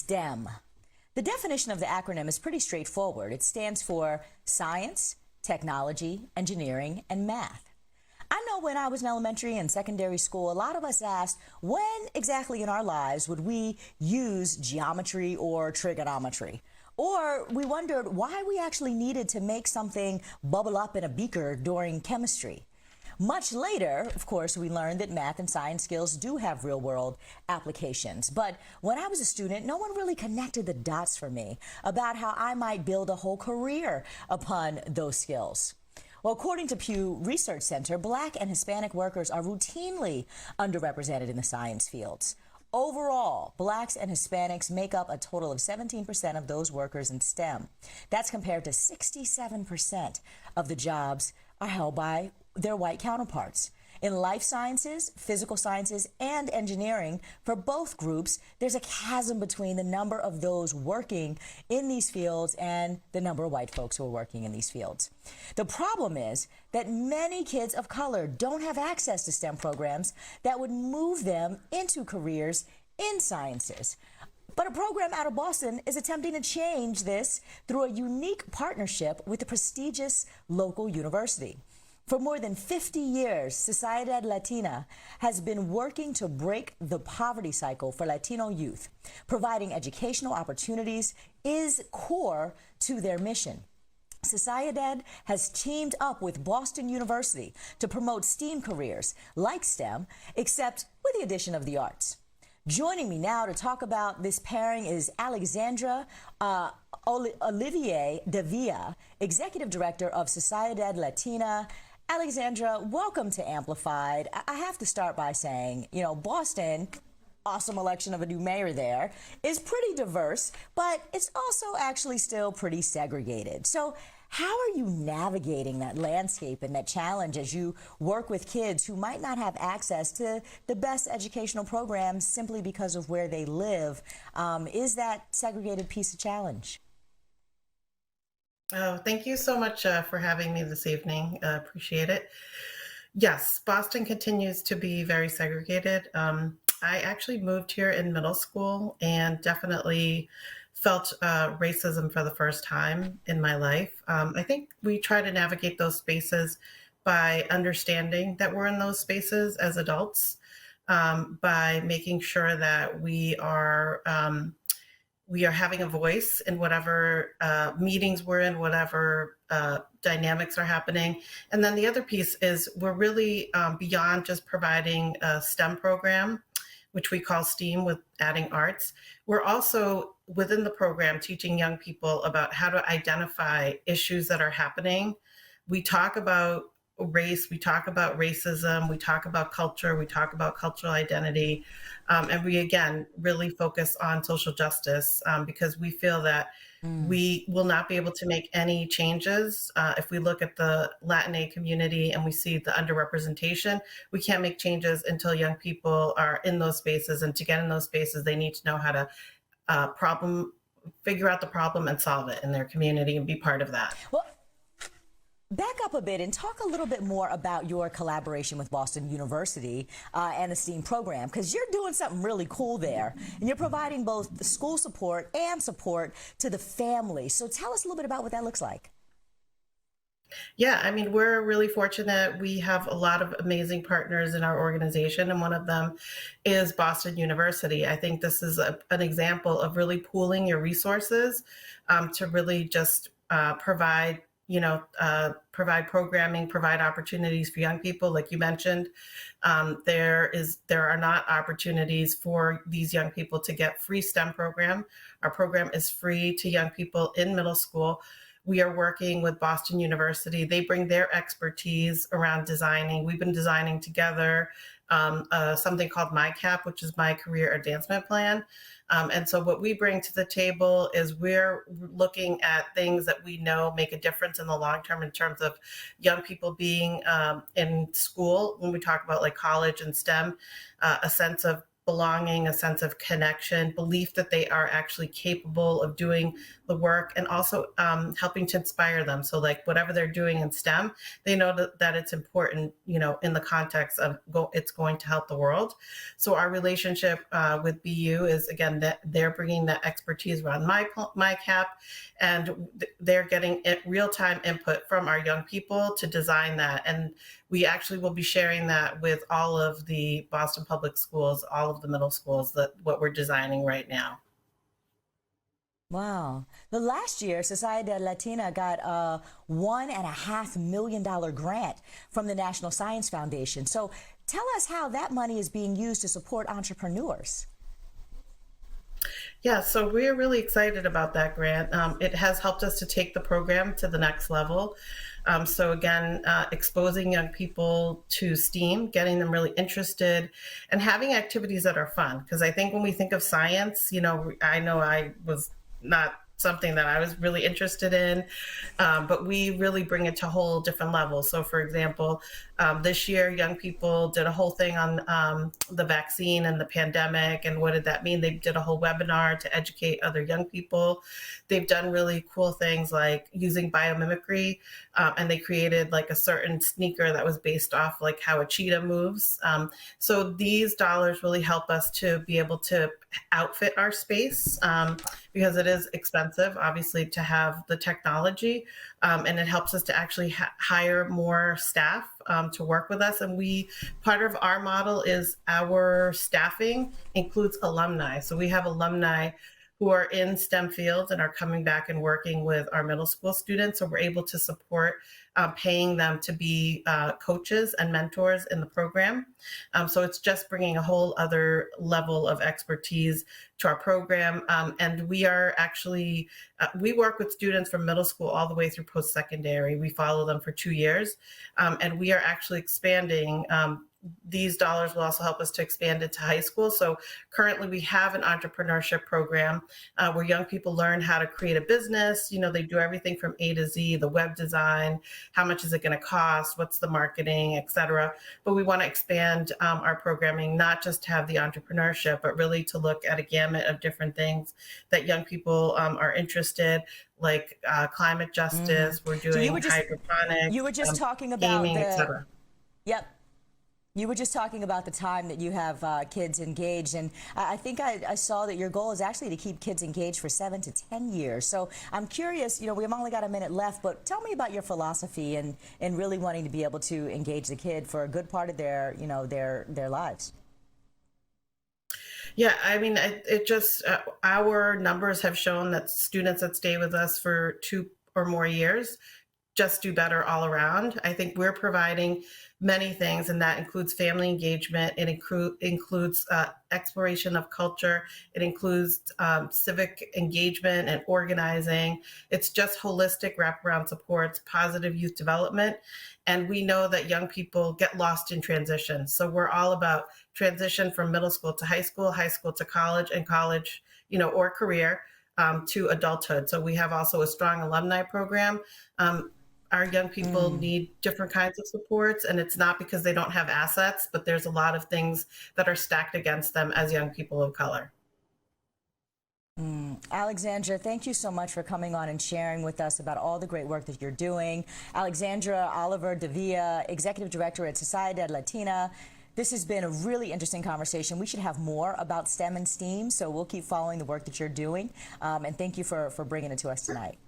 STEM. The definition of the acronym is pretty straightforward. It stands for science, technology, engineering, and math. I know when I was in elementary and secondary school, a lot of us asked, when exactly in our lives would we use geometry or trigonometry? Or we wondered why we actually needed to make something bubble up in a beaker during chemistry. Much later, of course, we learned that math and science skills do have real-world applications. But when I was a student, no one really connected the dots for me about how I might build a whole career upon those skills. Well, according to PEW Research Center, Black and Hispanic workers are routinely underrepresented in the science fields. Overall, Blacks and Hispanics make up a total of 17% of those workers in STEM. That's compared to 67% of the jobs are held by their white counterparts. In life sciences, physical sciences, and engineering, for both groups, there's a chasm between the number of those working in these fields and the number of white folks who are working in these fields. The problem is that many kids of color don't have access to STEM programs that would move them into careers in sciences. But a program out of Boston is attempting to change this through a unique partnership with a prestigious local university. For more than 50 years, Sociedad Latina has been working to break the poverty cycle for Latino youth. Providing educational opportunities is core to their mission. Sociedad has teamed up with Boston University to promote STEAM careers like STEM, except with the addition of the arts. Joining me now to talk about this pairing is Alexandra Oliver-Dávila, Executive Director of Sociedad Latina. Alexandra, welcome to Amplified. I have to start by saying, Boston, awesome election of a new mayor there, is pretty diverse, but it's also actually still pretty segregated. So how are you navigating that landscape and that challenge as you work with kids who might not have access to the best educational programs simply because of where they live? Is that segregated piece a challenge? Oh, thank you so much for having me this evening. Appreciate it. Yes, Boston continues to be very segregated. I actually moved here in middle school and definitely felt racism for the first time in my life. I think we try to navigate those spaces by understanding that we're in those spaces as adults, by making sure that we are having a voice in whatever meetings we're in, whatever dynamics are happening. And then the other piece is we're really beyond just providing a STEM program, which we call STEAM with adding arts. We're also within the program teaching young people about how to identify issues that are happening. We talk about race, we talk about racism, we talk about culture, we talk about cultural identity, and we again really focus on social justice because we feel that we will not be able to make any changes if we look at the Latin community and we see the underrepresentation. We can't make changes until young people are in those spaces, and to get in those spaces, they need to know how to figure out the problem and solve it in their community and be part of that. Well, back up a bit and talk a little bit more about your collaboration with Boston University and the STEAM program, because you're doing something really cool there, and you're providing both the school support and support to the family. So tell us a little bit about what that looks like. Yeah, I mean, we're really fortunate. We have a lot of amazing partners in our organization, and one of them is Boston University. I think this is an example of really pooling your resources to really just provide programming, provide opportunities for young people. Like you mentioned, there are not opportunities for these young people to get free STEM program. Our program is free to young people in middle school. We are working with Boston University. They bring their expertise around designing. We've been designing together something called MyCap, which is my career advancement plan. And so what we bring to the table is we're looking at things that we know make a difference in the long term in terms of young people being in school. When we talk about like college and STEM, a sense of belonging, a sense of connection, belief that they are actually capable of doing the work, and also helping to inspire them. So like whatever they're doing in STEM, they know that it's important, in the context of it's going to help the world. So our relationship with BU is, again, that they're bringing that expertise around my cap, and they're getting real-time input from our young people to design that. And we actually will be sharing that with all of the Boston public schools, all of the middle schools, that what we're designing right now. Wow. The last year, Sociedad Latina got a $1.5 million grant from the National Science Foundation. So tell us how that money is being used to support entrepreneurs. Yeah, so we're really excited about that grant. It has helped us to take the program to the next level. So again, exposing young people to STEAM, getting them really interested, and having activities that are fun. Because I think when we think of science, I know I was not something that I was really interested in, but we really bring it to a whole different level. So for example, this year, young people did a whole thing on the vaccine and the pandemic and what did that mean. They did a whole webinar to educate other young people. They've done really cool things like using biomimicry, and they created like a certain sneaker that was based off like how a cheetah moves. So these dollars really help us to be able to outfit our space, because it is expensive, obviously, to have the technology, and it helps us to actually hire more staff to work with us. And part of our model is our staffing includes alumni. So we have alumni who are in STEM fields and are coming back and working with our middle school students. So we're able to support paying them to be coaches and mentors in the program. So it's just bringing a whole other level of expertise to our program. And we are actually, we work with students from middle school all the way through post-secondary. We follow them for 2 years. And we are actually expanding. These dollars will also help us to expand into high school. So currently we have an entrepreneurship program where young people learn how to create a business. They do everything from A to Z, the web design, how much is it going to cost, what's the marketing, et cetera. But we want to expand our programming, not just to have the entrepreneurship, but really to look at a gamut of different things that young people are interested, like climate justice. We're doing hydroponics, you were just talking about gaming, et cetera. Yep. You were just talking about the time that you have kids engaged, and I think I saw that your goal is actually to keep kids engaged for 7 to 10 years. So I'm curious, we've only got a minute left, but tell me about your philosophy and really wanting to be able to engage the kid for a good part of their lives. Yeah, I mean, it just, our numbers have shown that students that stay with us for 2 or more years just do better all around. I think we're providing many things, and that includes family engagement. It includes exploration of culture. It includes civic engagement and organizing. It's just holistic wraparound supports, positive youth development. And we know that young people get lost in transition. So we're all about transition from middle school to high school to college, and college, or career to adulthood. So we have also a strong alumni program. Our young people need different kinds of supports, and it's not because they don't have assets, but there's a lot of things that are stacked against them as young people of color. Alexandra, thank you so much for coming on and sharing with us about all the great work that you're doing. Alexandra Oliver-Dávila, Executive Director at Sociedad Latina. This has been a really interesting conversation. We should have more about STEM and STEAM, so we'll keep following the work that you're doing. And thank you for bringing it to us tonight.